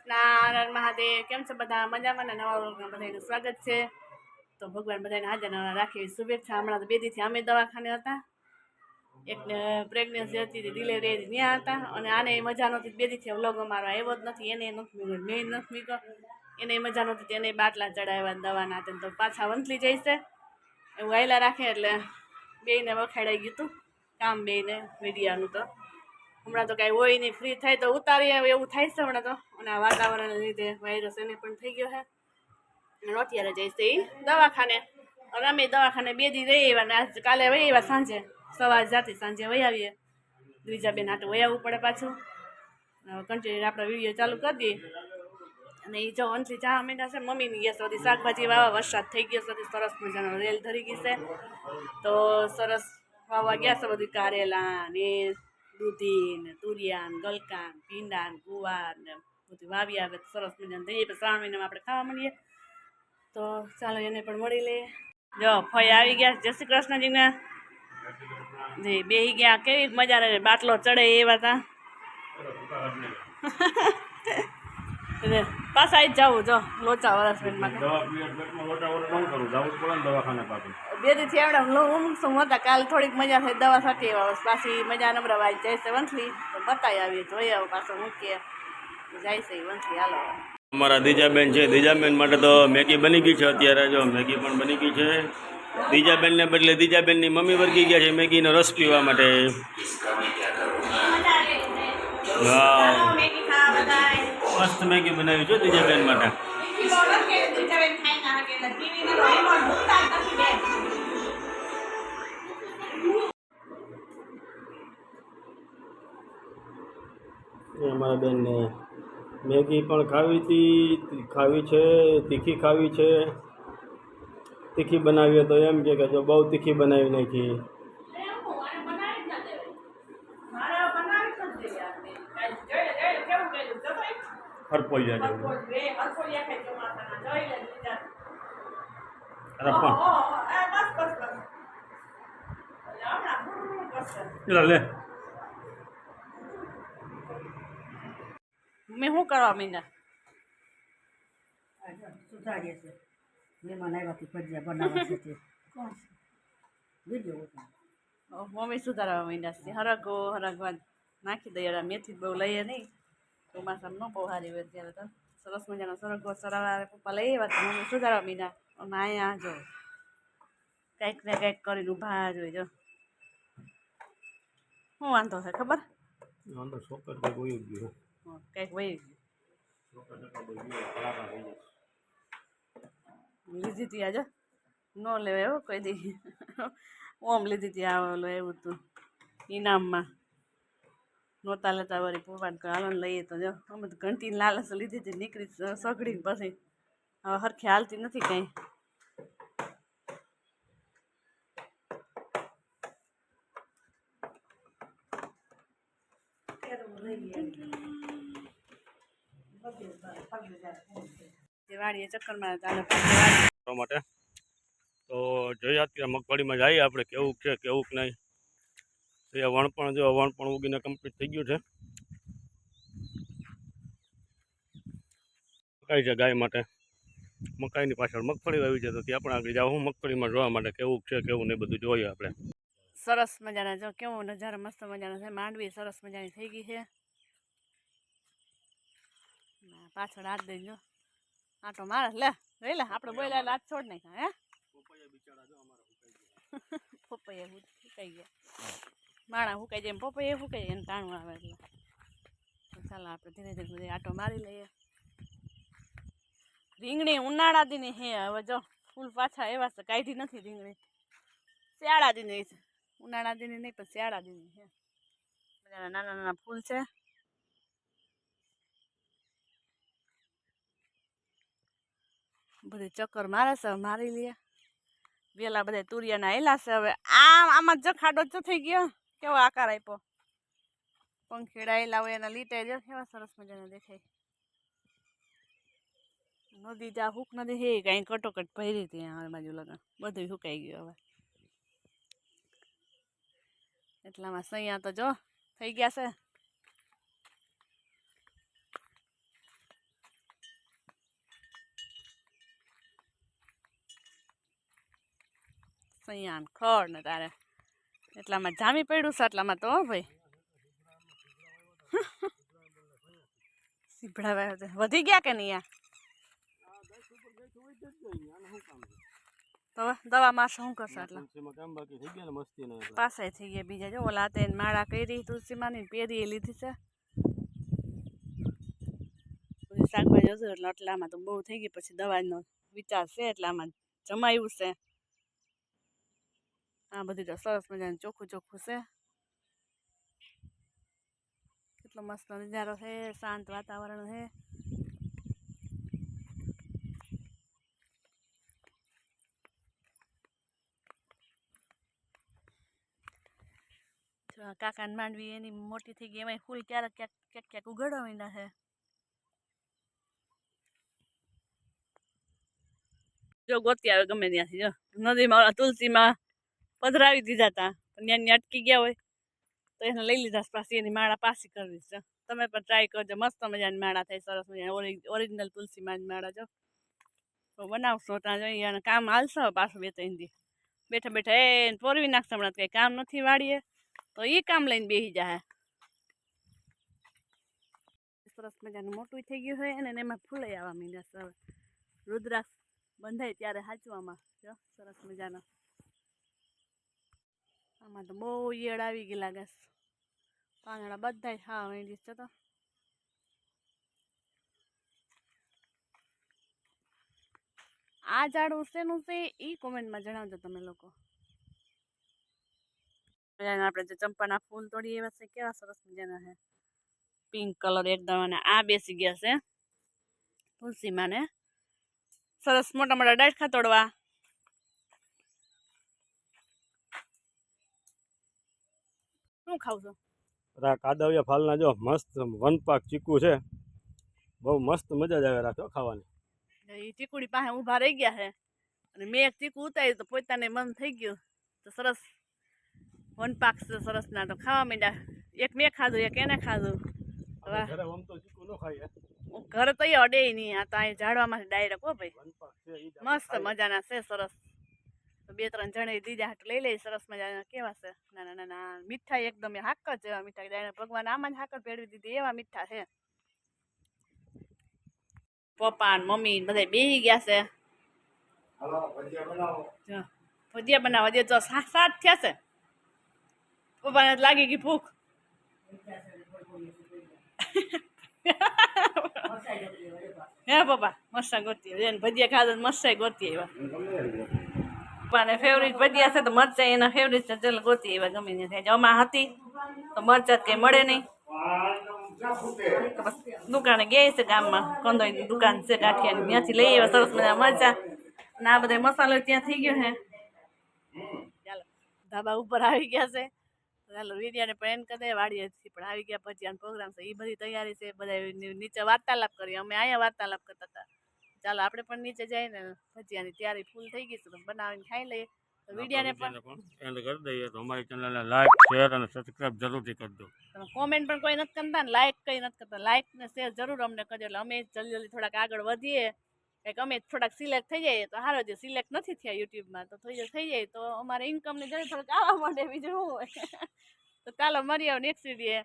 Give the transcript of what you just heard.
કૃષ્ણ મહાદેવ કેમ છે બધા મજામાં ને નવા વ્લોગમાં બધાનું સ્વાગત છે। તો ભગવાન બધાને હાજર રાખી શુભેચ્છા। હમણાં તો 2 દીથી અમે દવાખાને હતા, એકને પ્રેગ્નન્સી હતી, ડિલિવરી ત્યાં હતા, અને આને મજા નહોતી 2 દીથી વ્લોગ અમારો આવ્યો જ નથી, એને નથી મેં નથી મીકો, એને મજા નહોતી, એને બાટલા ચડાવ્યા દવાના હતા, તો પાછા વંથલી જઈશે એવું વાયલા રાખે એટલે બેયને વખાડાઈ ગયું હતું કામ, બેયને મીડિયાનું। તો હમણાં તો કાંઈ હોય નહીં, ફ્રી થાય તો ઉતારીએ એવું થાય છે હમણાં તો, અને આ વાતાવરણને લીધે વાયરસ એને પણ થઈ ગયો છે, અને અત્યારે જઈશે એ દવાખાને, અને અમે દવાખાને 2 દી રહી આવ્યા, ને આજ કાલે વહી આવ્યા સાંજે, સવાર જાતી સાંજે વહી આવીએ, ત્રીજા બેન હાટું વહી આવવું પડે પાછું, કન્ટિન્યુ આપણે વિડીયો ચાલુ કરી દઈએ। અને એ જો અંશલી ચા માંડ્યા છે મમ્મીની ગેસ બધી શાકભાજી વાવા, વરસાદ થઈ ગયો છે, સરસ મજાનો રેલ ધરી ગઈ છે, તો સરસ વાવવા ગયા છે બધું કારેલા ને દૂધી ને તુરિયા ને ગલકા ને ભીંડા ને ગુવાર ને બધું વાવી આવે સરસ મજાનું દઈએ, પછી 3 મહિનામાં આપણે ખાવા મળીએ, તો ચાલો એને પણ મળી લઈએ। જો ફઈ આવી ગયા, જય શ્રી કૃષ્ણજીને જી, બેહી ગયા, કેવી મજા રહે, બાટલો ચડે એવા હતા પાછા જ જવું જો લોચા વરસમાં 2 દીથી એવડે ઊંઘશું હતા, કાલ થોડીક મજા થઈ દવા સાથે પાછી મજા નમરાવા જાય છે વંથલી, તો બતાવી આવીએ, જોઈ આવો પાછો મૂકીએ જાય છે વંથલી। હાલો અમારા દીજાબેન છે, દીજાબેન માટે તો મેગી બની ગઈ છે, અત્યારે જો મેગી પણ બની ગઈ છે। દીજાબેનને બદલે દીજાબેનની મમ્મી વર્ગી ગયા છે મેગીનો રસ પીવા માટે। હા મસ્ત મેગી બનાવી છે દીજાબેન માટે। અમારા બેનને મેગી પણ ખાવી છે, તીખી ખાવી છે, તીખી બનાવીએ તો એમ કે જો બહુ તીખી બનાવી નાખી, હરપોલિયા જેવું। લે મેં શું કરવા મીંડા સુધારીએ છે, મહેમાન આવ્યા કે ભજીયા બનાવવા છે તે વિડીયો મમ્મી સુધારવા માંડ્યા છે, હરગવા નાખી દઈએ, મેથી બહુ લઈએ નહીં, ચોમાસામાં ન બહુ સારી હોય, ત્યારે તો સરસ મજાનો સરગવો સરાવા પપ્પા લઈ આવ્યા, તો મમ્મી સુધારવા માંડ્યા, અને અહીંયા જો કંઈક ને કંઈક કરીને ઊભા જ હોય, જો શું વાંધો છે ખબર, કંઈક વહી લીધી હતી આજે ન લેવાય એવું કહી દઈ, ઓમ લીધી હતી આવેલો એવું હતું ઇનામમાં, નહોતા લેતા વળી પપ્પાને કહે હાલો લઈએ, તો જો અમે તો ઘંટીને લાલચ લીધી હતી, નીકળી સગડીને પછી હવે હરખી હાલતી નથી કંઈ। વાડીએ ચક્કર મારે માટે તો જોઈએ અત્યારે મગફળીમાં જઈએ આપણે, કેવું છે કેવું નહીં, એ વણપણ જો વણપણ ઉગીને કમ્પ્લીટ થઈ ગયું છે, મકાઈ છે ગાય માટે, મકાઈની પાછળ મગફળી વાવી છે, તો ત્યાં પણ આગળ જાઉં મગફળીમાં જોવા માટે કેવું છે કેવું નહીં બધું જોઈએ આપણે। સરસ મજાના જો કેવો નજારો મસ્ત મજાનો છે, માંડવી સરસ મજાની થઈ ગઈ છે, પાછળ હાથ દઈ જો આટો મારે લે જોઈ લે, આપણે બોલ્યા એટલે હાથ છોડ નાખ્યા, હે પપૈયા સુકાઈ ગયા, માણા સુકાઈ જાય એમ પપૈયા સુકાઈ જાય, એને ટાણું આવે એટલે ચાલો આપણે ધીરે ધીરે આટો મારી લઈએ। રીંગણી ઉનાળા દીની હે, હવે જો ફૂલ પાછા એવા છે, કાઢી નથી રીંગણી, શિયાળા દીની છે, ઉનાળા દીની નહીં પણ શિયાળા દીની છે, નાના નાના ફૂલ છે, બધી ચક્કર મારે છે, મારી લઈએ, વેલા બધા તુરિયાના હેલા છે, હવે આમાં જ ખાડો જ થઈ ગયો, કેવો આકાર આપ્યો, પંખીડા હેલા હોય એના લીટે જો કેવા સરસ મજાના દેખાય, નદી ત્યાં હૂક નથી હે, કાંઈ કટોકટ ભરી હતી આ બાજુ લગન બધું સુકાઈ ગયું, હવે એટલામાં સૈયા તો જો થઈ ગયા છે, સૈયાન ખડ ને તારે એટલામાં જામી પડ્યું છે એટલામાં તો ભાઈ સીભડા વધી ગયા કે નહીં તો દવા માં શું કરશે એટલા પાસે થઈ ગયા બીજા જો ઓલા તે માળા કરી તુલસીમાં ની પેરી લીધી છે શાકભાજી હતું એટલે એટલામાં તો બહુ થઈ ગઈ પછી દવાનો વિચાર છે એટલામાં જમાયું છે આ બધી તો સરસ મજાનું ચોખ્ખું ચોખ્ખું છે કેટલો મસ્ત નજારો છે શાંત વાતાવરણ છે કાકાને માંડવી એની મોટી થઈ ગઈ એમાં ફૂલ ક્યારેક ક્યાંક ક્યાંક ઉગાડવા માંડ્યા છે જો ગોતી આવે ગમે ત્યાંથી જો નદીમાં તુલસીમાં પધરાવી દીધા હતા પણ ત્યાં અટકી ગયા હોય તો એને લઈ લીધા પાછી એની માળા પાછી કરવી છે તમે પણ ટ્રાય કરજો મસ્ત મજાની માળા થાય સરસ મજાની ઓરિજિનલ તુલસીમાં માળા જો તો બનાવશો ત્યાં જોઈએ અને કામ હાલશે પાછું 2-3 દી બેઠા બેઠા એ પોરવી નાખશે હમણાં કંઈ કામ નથી વાળીએ તો એ કામ લઈને બેસી જાય સરસ મજાનું મોટું થઈ ગયું હોય અને એમાં ફૂલાઈ આવવા માંડ્યા સર રુદ્રાક્ષ બંધાય ત્યારે હાંચવામાં જો સરસ મજાનો આમાં તો બહુ ઈયળ આવી ગઈ લાગે પાંદડા બધા ખાવા માંડી છે તો આ ઝાડવું શેનું છે એ કોમેન્ટમાં જણાવજો તમે લોકો આપણે જે ચંપાના ફૂલ તોડીએ એવા છે કેવા સરસ મજાના છે પિંક કલર એકદમ અને આ બેસી ગયા છે તુલસીમાં ને સરસ મોટા મોટા ડાળખા તોડવા શું ખાવ છો કાદવિયા ફાલના જો મસ્ત વનપાક ચીકુ છે બહુ મસ્ત મજા જ આવે રાખો ખાવાની એ ચીકુડી પાસે ઊભા રહી ગયા છે અને મેં એક ચીકુ ઉતાર્યું તો પોતાને મન થઈ ગયું તો સરસ વનપાક છે સરસ ના તો ખાવા માંડ્યા એક મેં ખાધું એક એને ખાધું ઘરે તો એ અડે નહીં આ તો અહીં ઝાડવામાંથી ડાયરેક્ટ હો ભાઈ મસ્ત મજાના છે સરસ તો 2-3 જણે દીધા હાટ લઈ લઈ સરસ મજાના કેવા છે નાના નાના મીઠાઈ એકદમ હાકર જેવા મીઠાઈ ભગવાન આમાં જ હાકર ભેળવી દીધી એવા મીઠા છે પપ્પા ને મમ્મી બધા બેસી ગયા છે ભજીયા બનાવવા દે તો 7 થયા છે પપ્પાને લાગી ગઈ ભૂખ હે પપ્પા મસ્ત ગોતી એને ભજીયા ખાધા મસ્ત ગોતી આવ્યા પપ્પાને ફેવરિટ ભજીયા છે તો મરચાં એના ફેવરિટ છે ચાલ ગોતી આવ્યા ગમે ત્યાં જમા હતી તો મરચાં કંઈ મળે નહીં દુકાને ગયા છે ગામમાં કંદોઈની દુકાન છે ગાંઠિયાની ત્યાંથી લઈ આવ્યા સરસ મજા મરચાં અને આ બધા મસાલો ત્યાં થઈ ગયો છે ચાલો ધાબા ઉપર આવી ગયા છે ચાલો વિડિયાને પણ એન્ડ કરી દે વાડીએથી પણ આવી ગયા ભજીયાનો પ્રોગ્રામ છે એ બધી તૈયારી છે બધા નીચે વાર્તાલાપ કરી અમે અહીંયા વાર્તાલાપ કરતા હતા ચાલો આપણે પણ નીચે જઈને ભજીયાની તૈયારી ફૂલ થઈ ગઈ છે તો બનાવીને ખાઈ લઈએ તો વિડિયાને પણ એન્ડ કરી દઈએ તો અમારી ચેનલને લાઈક શેર અને સબસ્ક્રાઇબ જરૂરથી કરજો તમે કોમેન્ટ પણ કોઈ નથી કરતા ને લાઈક કંઈ નથી કરતા લાઈક ને શેર જરૂર અમને કરજો એટલે અમે જલ્દી થોડાક આગળ વધીએ કંઈક અમે થોડાક સિલેક્ટ થઈ જઈએ તો સારો જે સિલેક્ટ નથી થયા યુટ્યુબમાં તો થઈ જાય તો અમારે ઇન્કમની જરૂર થોડુંક આવવા માંડે બીજું શું હોય તો ચાલો મળીએ નેક્સ્ટ વિડીયો